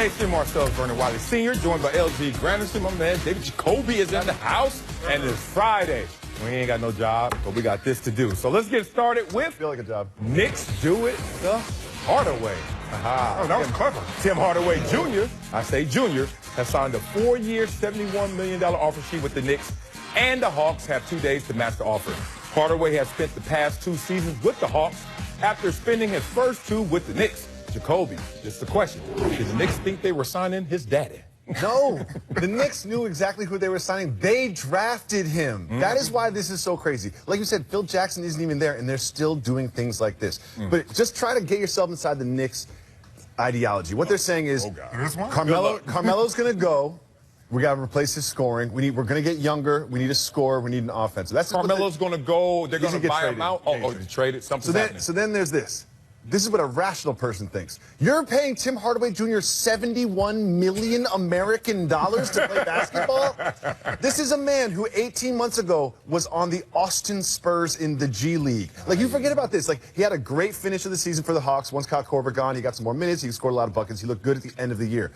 Nation, Marcellus Vernon Wiley Sr., joined by LG Granderson. My man David Jacoby is in the house, and it's Friday. We ain't got no job, but we got this to do. So let's get started with feel like a job. Knicks do it the Hardaway. Aha. Oh, that was clever. Tim Hardaway Jr., I say Jr., has signed a 4-year, $71 million offer sheet with the Knicks, and the Hawks have 2 days to match the offer. Hardaway has spent the past 2 seasons with the Hawks after spending his first 2 with the Knicks. Jacoby, just a question. Did the Knicks think they were signing his daddy? No, the Knicks knew exactly who they were signing. They drafted him. That is why this is so crazy. Like you said, Phil Jackson isn't even there, and they're still doing things like this. But just try to get yourself inside the Knicks ideology. What they're saying is, Carmelo's going to go. We got to replace his scoring. We're going to get younger. We need a score. We need an offense. So that's Carmelo's going to go. They're going to buy him out. Oh, traded. Something's happening. So then there's this. This is what a rational person thinks. You're paying Tim Hardaway Jr. $71 million American dollars to play basketball? This is a man who 18 months ago was on the Austin Spurs in the G League. Like, you forget about this. Like, he had a great finish of the season for the Hawks. Once Kyle Korver gone, he got some more minutes. He scored a lot of buckets. He looked good at the end of the year.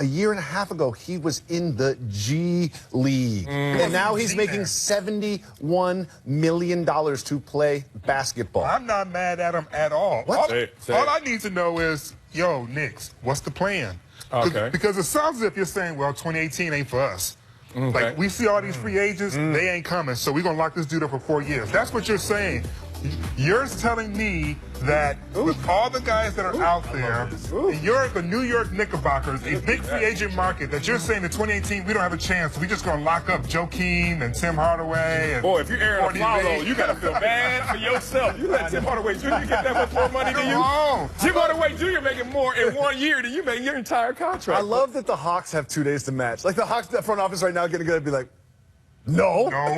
A year and a half ago, he was in the G League. And now he's making $71 million to play basketball. I'm not mad at him at all. All I need to know is, yo, Knicks, what's the plan? Okay. Because it sounds as if you're saying, well, 2018 ain't for us. Okay. Like, we see all these free agents, they ain't coming, so we're going to lock this dude up for 4 years. That's what you're saying. You're telling me that with all the guys that are out there, and you're the New York Knickerbockers, a big free agent market, that you're saying in 2018 we don't have a chance. We're just going to lock up Joakim and Tim Hardaway. And boy, if you're Aaron Apollo, you got to feel bad for yourself. You let Tim Hardaway Jr. get that much more money than you. Tim Hardaway Jr. making more in 1 year than you make your entire contract. I love that the Hawks have 2 days to match. Like, the Hawks front office right now getting good and be like, no. Or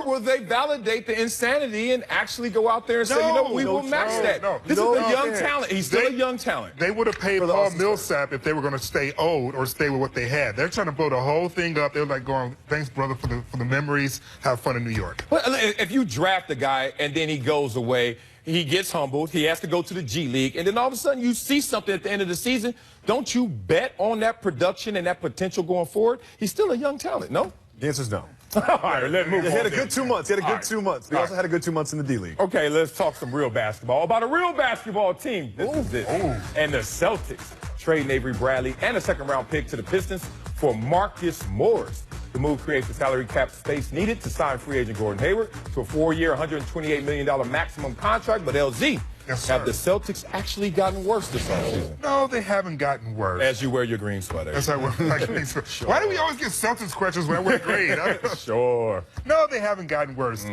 will they validate the insanity and actually go out there and say, you know, we will match that? This is a young talent. He's still a young talent. They would have paid Paul Millsap if they were going to stay old or stay with what they had. They're trying to blow the whole thing up. They're like going, thanks, brother, for the memories. Have fun in New York. Well, if you draft a guy and then he goes away, he gets humbled, he has to go to the G League, and then all of a sudden you see something at the end of the season, don't you bet on that production and that potential going forward? He's still a young talent, no? The answer's no. All right, let's move on. He had a good 2 months. He had a good 2 months. He also had a good 2 months in the D League. Okay, let's talk some real basketball. About a real basketball team. This is it. And the Celtics trade Avery Bradley and a second-round pick to the Pistons for Marcus Morris. The move creates the salary cap space needed to sign free agent Gordon Hayward to a 4-year, $128 million maximum contract. But LZ, have the Celtics actually gotten worse this offseason? No, they haven't gotten worse. As you wear your green sweater. That's how I wear my green sweater. Sure. Why do we always get Celtics questions when I wear green? Sure. No, they haven't gotten worse.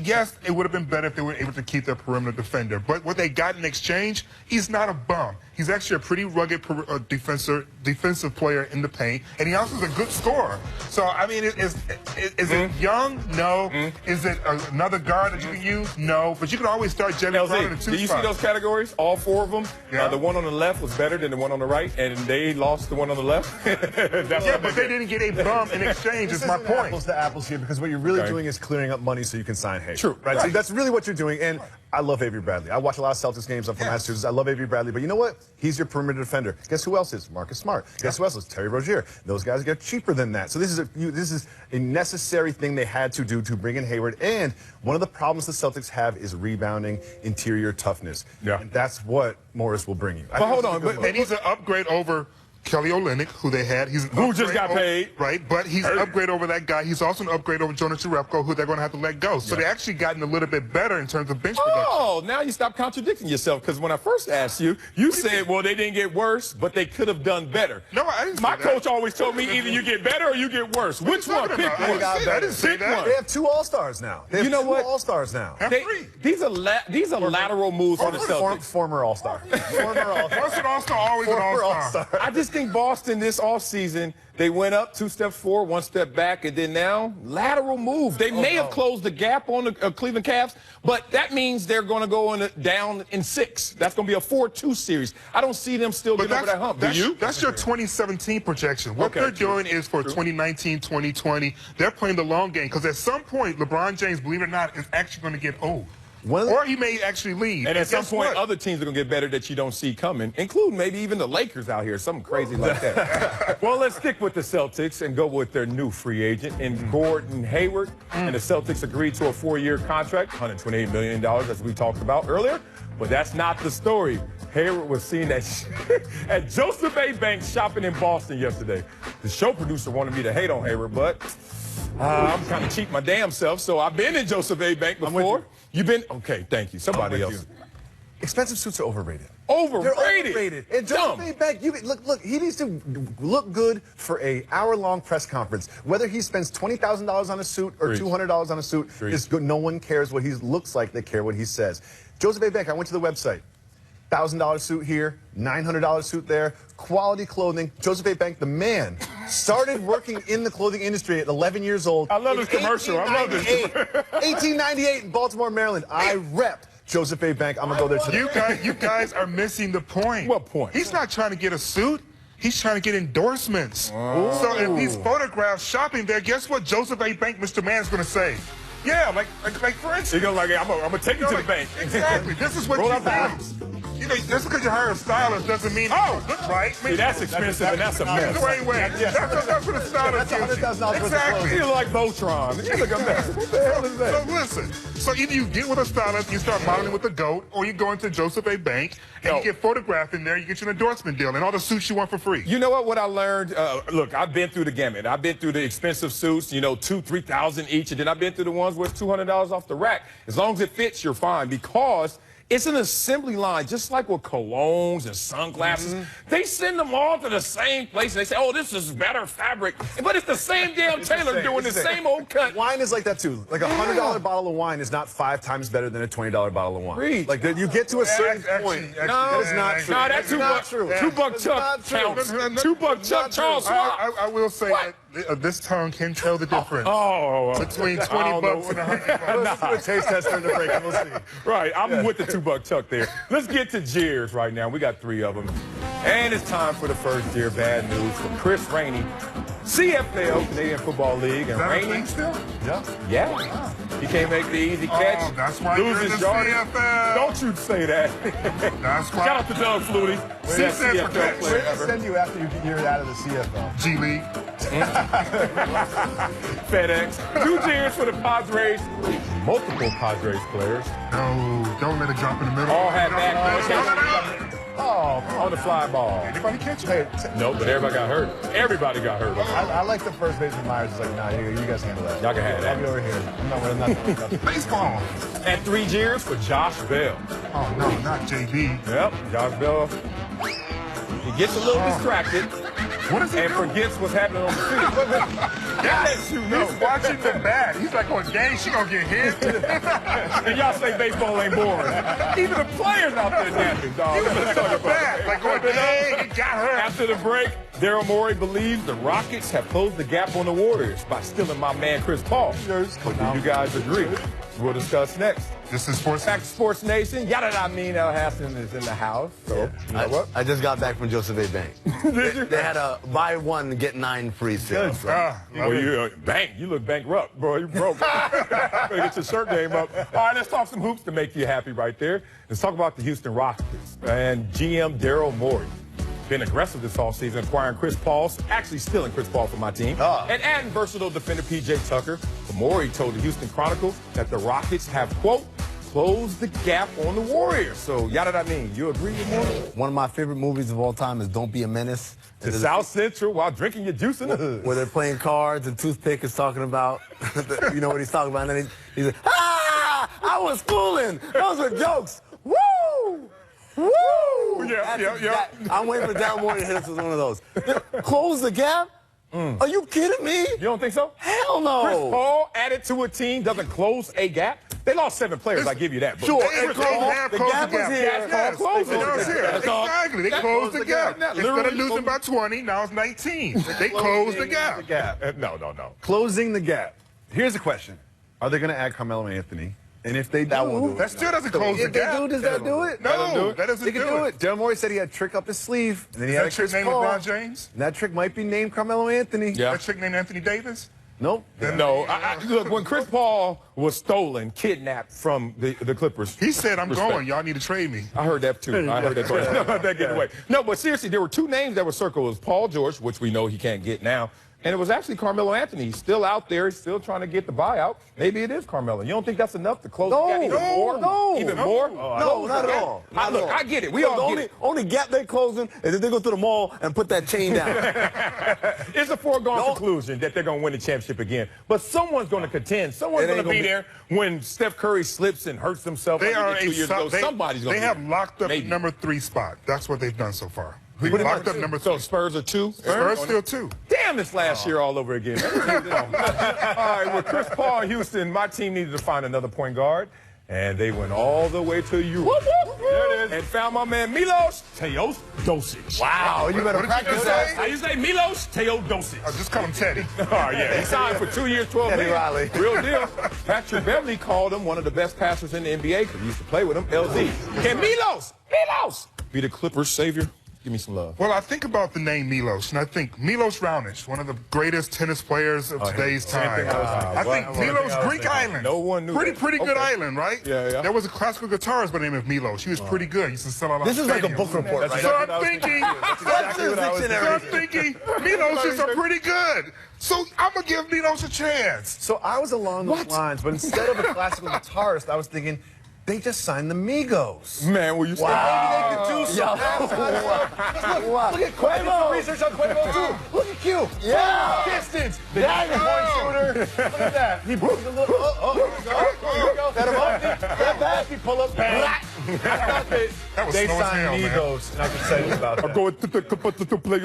Yes, it would have been better if they were able to keep their perimeter defender. But what they got in exchange, he's not a bum. He's actually a pretty rugged defensive player in the paint, and he also is a good scorer. So, I mean, is it Young? No. Is it another guard that you can use? No. But you can always start Jalen Brown in the 2 Do you see those categories? All 4 of them? Yeah. The one on the left was better than the one on the right, and they lost the one on the left? But they didn't get a bum in exchange, is my point. Apples to apples here, because what you're really doing is clearing up money so you can sign Hayward. True. Right? So that's really what you're doing. And I love Avery Bradley. I watch a lot of Celtics games. I'm from Massachusetts. I love Avery Bradley. But you know what? He's your perimeter defender. Guess who else is? Marcus Smart. Guess who else is? Terry Rozier. Those guys get cheaper than that. So this is a necessary thing they had to do to bring in Hayward. And one of the problems the Celtics have is rebounding, interior toughness. Yeah. And that's what Morris will bring you. But hold on. And he's an upgrade over Kelly Olynyk, who they had. He's who just got paid. Right, but he's an upgrade over that guy. He's also an upgrade over Jonas Jerebko, who they're going to have to let go. So they actually gotten a little bit better in terms of bench production. Oh, now you stop contradicting yourself, because when I first asked you, you said, well, they didn't get worse, but they could have done better. No, I didn't say My that. coach always told me either you get better or you get worse. Which one? Pick one. I didn't say that. They have 2 All-Stars now. They have You know two what? All-Stars now. These are lateral moves for the Celtics. Former All-Star. Former All-Star. Once an All-Star, always an All-Star. I just think Boston this offseason, they went up 2 steps forward, 1 step back, and then now lateral move. They may have closed the gap on the Cleveland Cavs, but that means they're going to go down in 6. That's going to be a 4-2 series. I don't see them still getting over that hump. Do you? That's your 2017 projection. What they're doing is for 2019, 2020, they're playing the long game, because at some point, LeBron James, believe it or not, is actually going to get old. Or he may actually leave. And at some guess point, what? other teams are going to get better that you don't see coming, including maybe even the Lakers out here, something crazy like that. Well, let's stick with the Celtics and go with their new free agent in Gordon Hayward. And the Celtics agreed to a 4-year contract, $128 million, as we talked about earlier. But that's not the story. Hayward was seen at Joseph A. Banks shopping in Boston yesterday. The show producer wanted me to hate on Hayward, but I'm kind of cheap my damn self, so I've been in Joseph A. Bank before. You've been? Okay, thank you. Somebody else. Expensive suits are overrated. Overrated. They're overrated. And Joseph A. Bank, look, he needs to look good for an hour-long press conference. Whether he spends $20,000 on a suit or $200 on a suit, is good. No one cares what he looks like. They care what he says. Joseph A. Bank, I went to the website. $1,000 suit here, $900 suit there, quality clothing. Joseph A. Bank, the man, started working in the clothing industry at 11 years old. I love this commercial. I love this. 1898 in Baltimore, Maryland. I rep Joseph A. Bank. I'm going to go there today. You guys are missing the point. What point? He's not trying to get a suit. He's trying to get endorsements. So if he's photographed shopping there, guess what Joseph A. Bank, Mr. Man's going to say? Yeah, like for instance. He goes like, I'm gonna take you to the bank. Exactly. This is what Roll you out the house. You know, just because you hire a stylist doesn't mean look right. See, that's expensive and that's a mess. Wait. That's what a stylist That's gives you. $100,000 worth of Exactly. You look like Voltron. You look a mess. What the hell is that? So listen, so either you get with a stylist, you start modeling with the GOAT, or you go into Joseph A. Bank and you get photographed in there, you get you an endorsement deal and all the suits you want for free. You know what I learned? Look, I've been through the gamut. I've been through the expensive suits, you know, $2,000, $3,000 each, and then I've been through the ones where it's $200 off the rack. As long as it fits, you're fine, because it's an assembly line, just like with colognes and sunglasses. They send them all to the same place. And they say, oh, this is better fabric. But it's the same damn tailor doing the same old cut. Wine is like that, too. Like a $100 bottle of wine is not 5 times better than a $20 bottle of wine. Reach. Like, you get to a certain point. That is not true. No, that's not true. $2 Chuck counts. $2 Chuck Charles Schwab. I will say that this tongue can tell the difference between 20 bucks and $100. Let's do a taste test during the break, and we'll see. Right, I'm with the $2 Chuck there. Let's get to jeers right now. We got 3 of them. And it's time for the first jeer. Bad news for Chris Rainey, CFL, Canadian Football League. And Rainey, still? yeah, he can't make the easy catch. That's why you're in the CFL. Don't you say that. That's why. Shout out to Doug Flutie, best CFL player Where do ever. send you after you're out of the CFL? G League. FedEx. 2 jeers for the Padres. Multiple Padres players. No, don't let it drop in the middle. All had back. Oh, On the fly ball. Anybody catch it? hey, No, but everybody got hurt. Everybody got hurt. I like the first baseman Myers. Is like, nah, you guys handle that. Y'all can have that. I'll be over here. I'm not. Baseball. And 3 jeers for Josh Bell. Oh, no, not JB. Yep, Josh Bell. He gets a little distracted What is he and doing? forgets what's happening on the field. Yes, he's watching the bat. He's like, on game, she gonna get hit. And y'all say baseball ain't boring. Even the players out there napping, dog. Look at the bat. Like, on game, he got her. After the break, Daryl Morey believes the Rockets have closed the gap on the Warriors by stealing my man Chris Paul. But do you guys agree? We'll discuss next. This is Sports. Back to Sports Nation. Yada I mean El Hassan is in the house. So, you know what? I just got back from Joseph A. Bank. They had a buy 1 get 9 free sale. So. Well, you you look bankrupt, bro. You broke. Better get your shirt game up. All right, let's talk some hoops to make you happy right there. Let's talk about the Houston Rockets and GM Daryl Morey. Been aggressive this offseason, acquiring Chris Paul, actually stealing Chris Paul from my team, and adding versatile defender P.J. Tucker. Morey told the Houston Chronicle that the Rockets have, quote, closed the gap on the Warriors. So, yada I mean, you agree with Morey? One of my favorite movies of all time is Don't Be a Menace. To South Central while drinking your juice in the hood. Where they're playing cards and Toothpick is talking about, you know what he's talking about, and then he's like, I was fooling. Those were jokes. Woo! Woo! Yeah. I'm waiting for Daryl Morey to hit us with one of those. Close the gap? Are you kidding me? You don't think so? Hell no. Chris Paul added to a team doesn't close a gap. They lost 7 players, I give you that. But Sure, They Chris closed Paul, the the gap was here. Yes, closed it. It's here. That's all. Exactly. They That closed the gap. That Instead of literally losing by 20, now it's 19. They closed the gap. No. Closing the gap. Here's the question: are they going to add Carmelo Anthony? And if they do, That still doesn't close the If they gap. do, does that do it? No, that doesn't they can do it. Daryl Morey said he had a trick up his sleeve, and then he had a That trick Chris named Paul. LeBron James? And that trick might be named Carmelo Anthony. Yeah. That trick named Anthony Davis? Nope. No. Look, when Chris Paul was stolen, kidnapped from the Clippers. He said, I'm going. Y'all need to trade me. I heard that too. I heard that too. That get away. No, but seriously, there were two names that were circled. It was Paul George, which we know he can't get now. And it was actually Carmelo Anthony. He's still out there. He's still trying to get the buyout. Maybe it is Carmelo. You don't think that's enough to close the gap even more? No. Even more? No, not at all. Look, I get it. We all get it. Only gap they're closing is if they go to the mall and put that chain down. It's a foregone conclusion that they're going to win the championship again. But someone's going to contend. Someone's going to be there when Steph Curry slips and hurts himself. They are 2 years ago. Somebody's going to They have locked up Maybe. number 3 spot. That's what they've done so far. They locked up number 3. So Spurs are 2? Spurs still 2. Damn, this last year all over again. All right, with Chris Paul in Houston, my team needed to find another point guard, and they went all the way to Europe. There it is. And found my man Milos Teodosic. Wow, you better practice that. How you say Milos Teodosic? I just call him Teddy. Oh, yeah. He signed for 2 years, 12 Teddy million. Riley. Real deal. Patrick Beverly called him one of the best passers in the NBA because he used to play with him, LZ. Can Milos be the Clippers' savior? Give me some love. Well, I think about the name Milos, and I think Milos Raonic, one of the greatest tennis players of today's time. I think Milos, Greek island. No one knew Pretty good island, right? Yeah. There was a classical guitarist by the name of Milos. He was pretty good. He used to sell out. This is like a book report, right? So I'm thinking, Milos is pretty good. So I'm gonna give Milos a chance. So I was along those lines, but instead of a classical guitarist, I was thinking, they just signed the Migos. Man, will you stop? Maybe they could do something. Look at Quavo. Research on Quavo too. Look at Q. Yeah. Distance. The point shooter. Look at that. He moves a little. Here we go. Set him up. That back. He pull up. Bang. That was They slow as hell, signed man. Migos, and I can tell you about I'm that. going to play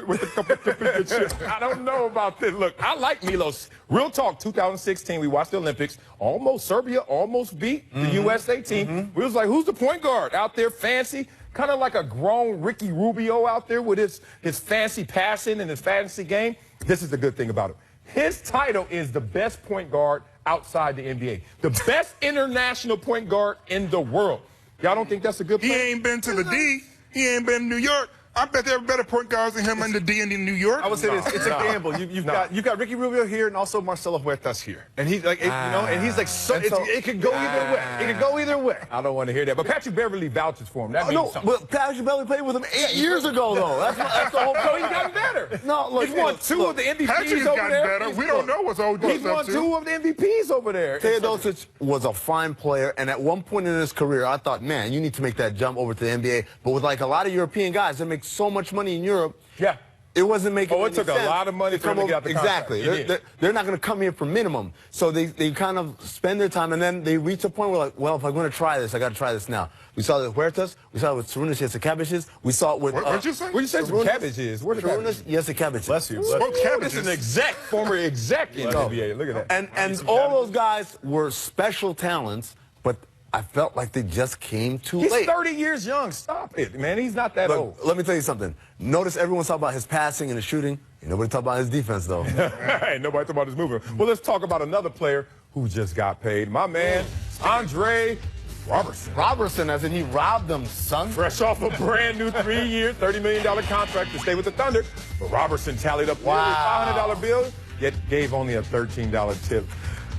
with the championship. I don't know about this. Look, I like Milos. Real talk, 2016, we watched the Olympics. Serbia almost beat the USA team. We was like, who's the point guard out there, fancy? Kind of like a grown Ricky Rubio out there with his fancy passing and his fancy game. This is the good thing about him. His title is the best point guard outside the NBA. The best international point guard in the world. Y'all don't think that's a good He player? ain't been to the D. He ain't been to New York. I bet there are better point guards than him in the D and in New York. I would say this: it's a gamble. You've got Ricky Rubio here, and also Marcelo Huertas here, and he's like, and he's like, it could go either way. It could go either way. I don't want to hear that. But Patrick Beverly vouches for him. That means something. But Patrick Beverly played with him 8 years ago, though. That's the whole So point. he's gotten better. No, look, he's won 2 of the MVPs Patrick's over gotten there. better. We don't know what's old. He's won 2 of the MVPs over there. Teodosic was a fine player, and at one point in his career, I thought, man, you need to make that jump over to the NBA. But with like a lot of European guys that make so much money in Europe, Yeah. it wasn't making Oh, it any took a sense lot of money for him to get out the contract. Exactly. It did. They're not going to come here for minimum. So they kind of spend their time, and then they reach a point where, like, well, if I'm going to try this, I got to try this now. We saw it with Huertas. We saw it with Sarunas Jasikavičius. We saw it with... What'd you say? What'd you say some cabbage is? Where the Sarunas Jasikavičius. Bless you. Smoke This cabbages. is an exec, former exec in the NBA. Look at that. And all those guys were special talents, but I felt like they just came too He's late. 30 years young. Stop it, man. He's not that old. Look, let me tell you something. Notice everyone's talking about his passing and his shooting. Ain't nobody talking about his defense, though. Ain't nobody talking about his movement. Well, let's talk about another player who just got paid. My man, Andre Robertson. Robertson, as in he robbed them, son. Fresh off a brand new 3-year, $30 million contract to stay with the Thunder. But Robertson tallied up nearly $500 bill, yet gave only a $13 tip.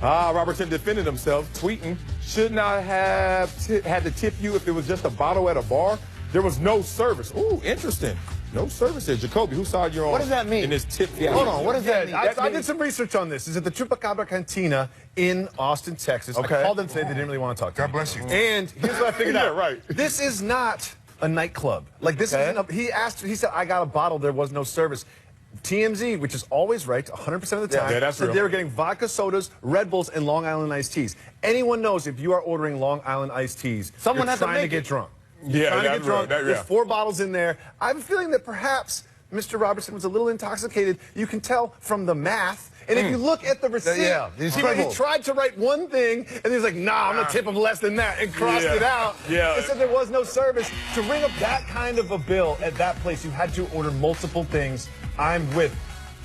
Robertson defended himself, tweeting, shouldn't I have had to tip you if it was just a bottle at a bar? There was no service. Ooh, interesting. No service there. Jacoby, whose side you're on? What does that mean? In this tip? Hold on, what does that mean? I did some research on this. It's at the Chupacabra Cantina in Austin, Texas. Okay. I called them today. They didn't really want to talk to me. God bless you. And here's what I figured out. Yeah, right. This is not a nightclub. Like, this isn't he said, I got a bottle. There was no service. TMZ, which is always right 100% of the time, Yeah, that's said real. they were getting vodka sodas, Red Bulls, and Long Island iced teas. Anyone knows if you are ordering Long Island iced teas, Someone you're has to trying to make get it. drunk. Yeah, You're trying to that's get drunk. right. There's 4 bottles in there. I have a feeling that perhaps Mr. Robertson was a little intoxicated. You can tell from the math. And if you look at the receipt, Yeah, he's he crippled. tried to write one thing, and he's like, nah, I'm going to tip him less than that, and crossed it out. Yeah. It said there was no service. To ring up that kind of a bill at that place, you had to order multiple things. I'm with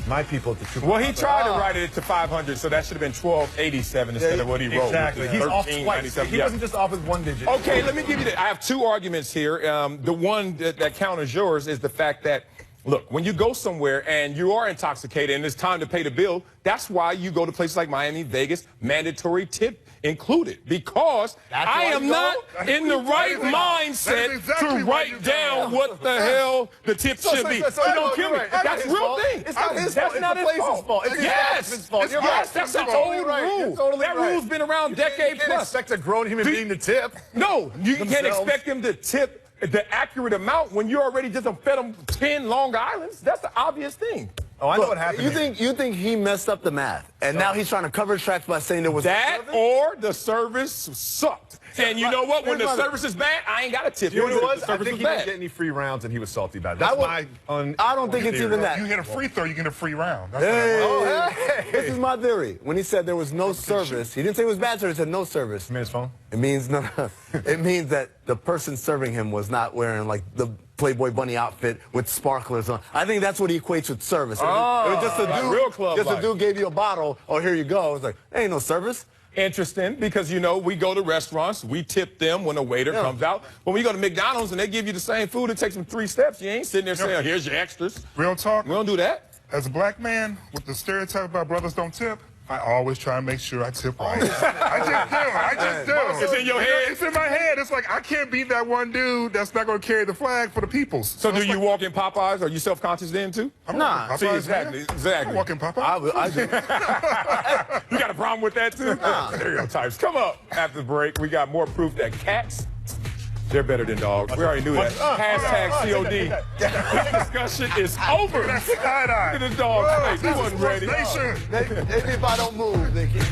my people at the Chupacabra. Well, he tried to write it to 500, so that should have been 1287 instead of what he wrote. Exactly. which is He's off twice. 1397. He Yeah. wasn't just off with one digit. Okay, let me give you that. I have 2 arguments here. The one that counters yours is the fact that Look, when you go somewhere and you are intoxicated and it's time to pay the bill, that's why you go to places like Miami, Vegas, mandatory tip included, because I am not in the right mindset to write down what the hell the tip should be. Don't kill me. That's real thing. It's not his That's fault. not It's his the place's fault. It's Yes, his fault. You're right. yes, that's an old rule. That rule's been around decade You can't plus. expect a grown human being to tip. No, you can't themselves. expect them to tip the accurate amount when you already just fed them 10 Long Islands. That's the obvious thing. Oh, I know what happened. You think he messed up the math, and now he's trying to cover his tracks by saying there was That or the service sucked. And you know what? When the service is bad, I ain't got to tip You know what it was? The I service think was he didn't bad. get any free rounds, and he was salty about it. That's I don't think it's even that. You hit a free throw, you get a free round. That's Hey, this is my theory. When he said there was no service, he didn't say it was bad service. He said no service. You made his phone? It means no. It means that the person serving him was not wearing like the Playboy bunny outfit with sparklers on. I think that's what he equates with service. It was just a like dude. real club just a life. dude gave you a bottle. Oh, here you go. It's like ain't no service. Interesting, because you know we go to restaurants, we tip them when a waiter comes out. But when you go to McDonald's and they give you the same food, it takes them 3 steps. You ain't sitting there saying, "Here's your extras." Real talk. We don't do that. As a black man with the stereotype about brothers don't tip, I always try and make sure I tip right. I just do. It's in your head. It's in my head. It's like I can't be that one dude that's not going to carry the flag for the peoples. So do you walk in Popeyes? Are you self-conscious then too? Nah. See, exactly. I walk in Popeyes. I do. You got a problem with that too? Stereotypes. Come up after the break. We got more proof that cats, they're better than dogs. We already knew that. Hashtag COD. This discussion is over. That's side-eye. Look at the dog face. He wasn't ready. Frustration. Maybe if I don't move, they can.